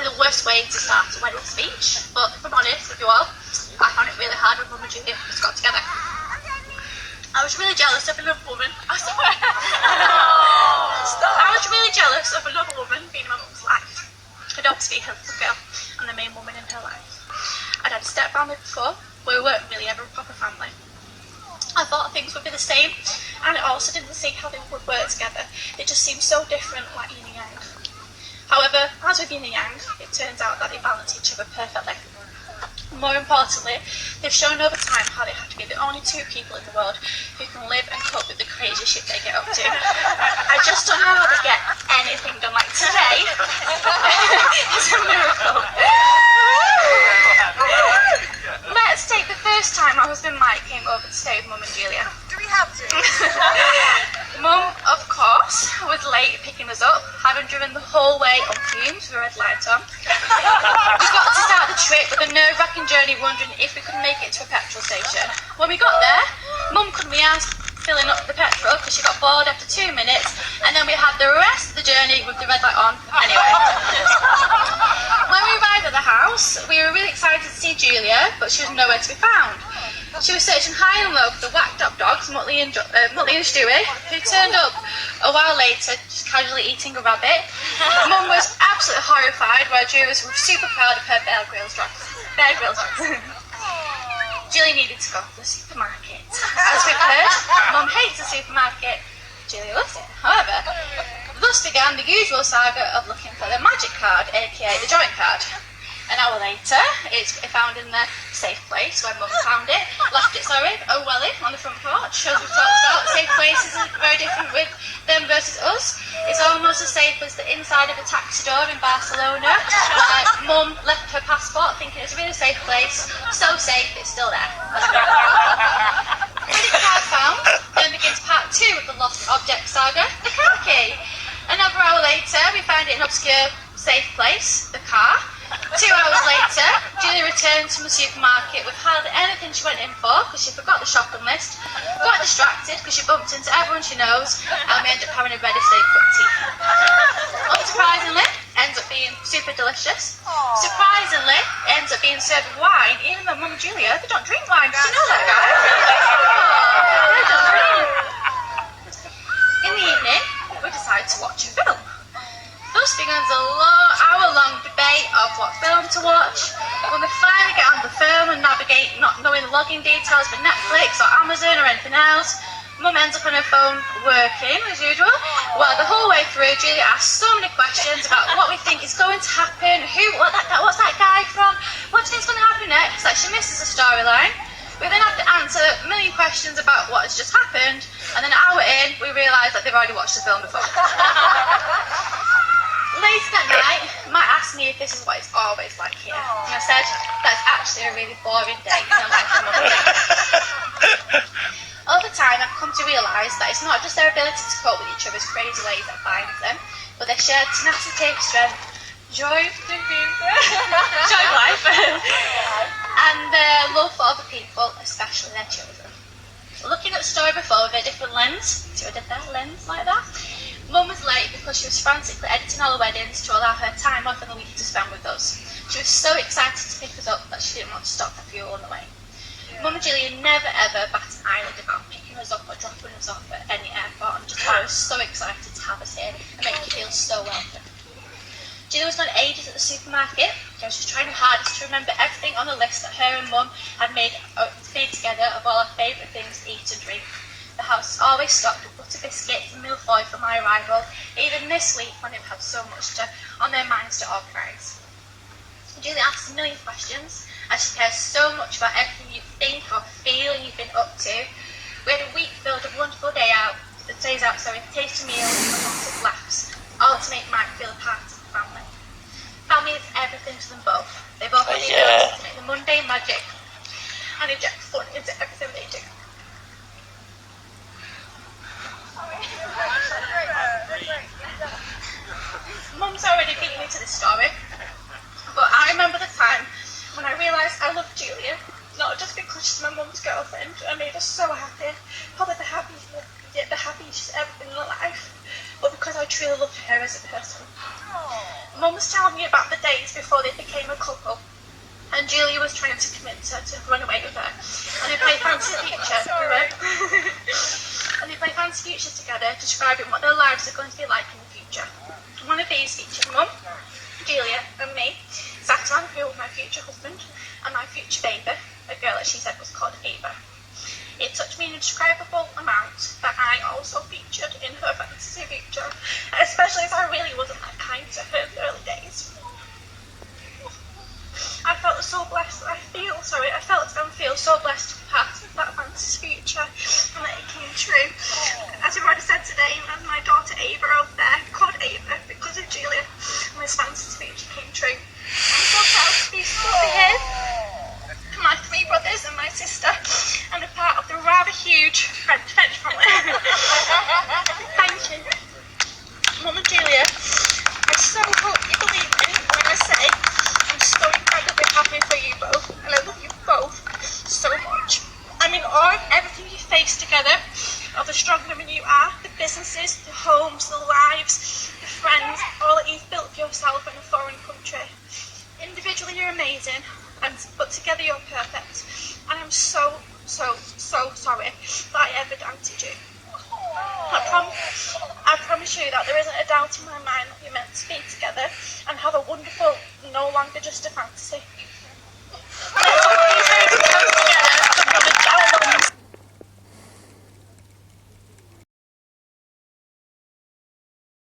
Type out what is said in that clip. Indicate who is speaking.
Speaker 1: the worst way to start a wedding speech, but if I'm honest with you all, I found it really hard when Mum and Julia just got together. I was really jealous of another woman. I swear. I was really jealous of another woman being in my mum's life. I don't speak of the girl and the main woman in her life. I'd had a step family before, but we weren't really ever a proper family. I thought things would be the same, and I also didn't see how they would work together. It just seemed so different, like yin and yang. However, as with yin and yang, it turns out that they balance each other perfectly. More importantly, they've shown over time how they have to be the only two people in the world who can live and cope with the crazy shit they get up to. I just don't know how they get anything done, like today. It's a miracle. Let's take the first time my husband Mike came over to stay with Mum and Julia.
Speaker 2: Do we have to?
Speaker 1: Mum, of course, was late picking us up, having driven the whole way on fumes with a red light on. We got to start the trip with a nerve-wracking journey, wondering if we could make it to a petrol station. When we got there, Mum couldn't be asked filling up the petrol because she got bored after 2 minutes, and then we had the rest of the journey with the red light on anyway. When we arrived at the house, we were really excited to see Julia, but she was nowhere to be found. She was searching high and low for the whacked up dogs, Muttley and Stewie, who turned up a while later, just casually eating a rabbit. Mum was absolutely horrified, while Julia was super proud of her Bear Grylls dogs. Julia needed to go to the supermarket. As we've heard, Mum hates the supermarket. Julia loves it. However, thus began the usual saga of looking for the magic card, aka the joint card. An hour later, it's found in the safe place where Mum found it. Left it, on the front porch. As we've talked about, safe places are very different with them versus us. It's almost as safe as the inside of a taxi door in Barcelona, where Mum left her passport thinking it's a really safe place. So safe, it's still there. Credit card found, then begins part 2 of the lost object saga, the car key. Another hour later, we found it in an obscure safe place, the car. 2 hours later, Julia returned from the supermarket with hardly anything she went in for because she forgot the shopping list, got distracted because she bumped into everyone she knows, and we ended up having a ready steak cup of tea. Unsurprisingly, ends up being super delicious. Surprisingly, it ends up being served with wine, even though Mum and Julia, they don't drink wine. Did you know that, guys? They don't drink. In the evening, we decided to watch a film. Thus begins a hour-long debate of what film to watch. When we finally get on the film and navigate not knowing the login details for Netflix or Amazon or anything else, Mum ends up on her phone working as usual. Well, the whole way through, Julia asks so many questions about what we think is going to happen, what's that guy from, what do you think's going to happen next, like she misses the storyline. We then have to answer a million questions about what has just happened, and then an hour in, we realise that they've already watched the film before. Later that night, Matt asked me if this is what it's always like here. And I said, that's actually a really boring day in the life of Mum. Over time, I've come to realise that it's not just their ability to cope with each other's crazy ways that binds them, but their shared tenacity, strength, joy of life, and their love for other people, especially their children. Looking at the story before with a different lens, see what I did there, lens like that? Mum was late because she was frantically editing all the weddings to allow her time off in the week to spend with us. She was so excited to pick us up that she didn't want to stop for fuel on the way. Mum and Julia never ever bat an eyelid about picking us up or dropping us off at any airport, and just I was so excited to have us here and make you feel so welcome. Julia was gone ages at the supermarket. She was trying her hardest to remember everything on the list that her and Mum had made together of all our favourite things to eat and drink. The house is always stocked with butter biscuits and milfoil for my arrival, even this week when they've had so much on their minds to organise. Julia asks a million questions, as she cares so much about everything you think or feel you've been up to. We had a week filled with wonderful tasty meals and lots of laughs, all to make Mike feel a part of the family. Family is everything to them both. They both have the ability to make the mundane magic and inject fun into everything they do. Mum's already beat me to this story, but I remember the time when I realised I loved Julia, not just because she's my mum's girlfriend and made us so happy, probably the happiest she's ever been in her life, but because I truly loved her as a person. Mum was telling me about the days before they became a couple, and Julia was trying to convince her to run away with her. And they played Fancy Future. And they play Fancy Future together, describing what their lives are going to be like in the future. One of these featured Mum, Julia, and me, sat on who was my future husband, and my future baby, a girl that she said was called Ava. It touched me an indescribable amount that I also featured in her fantasy future, especially as I really wasn't that kind to her in the early days. I felt so blessed, I feel so blessed to be part of that fantasy future, and that it came true. As I've already said today, as my daughter Ava over there, called Ava because of Julia, and this fantasy future came true. I'm so proud to be here. My 3 brothers and my sister, and a part of the rather huge French family. Thank you. Mum and Julia, I so hope you believe me when I say I'm so incredibly happy for you both, and I love you both so much. I'm in awe of everything you face together, of the strong women you are, the businesses, the homes, the lives, the friends, all that you've built for yourself in a foreign country. Individually you're amazing, but together you're perfect. And I'm so sorry that I ever doubted you. I promise you that there isn't a doubt in my mind that you're meant to be together and have a wonderful, no longer just a fantasy.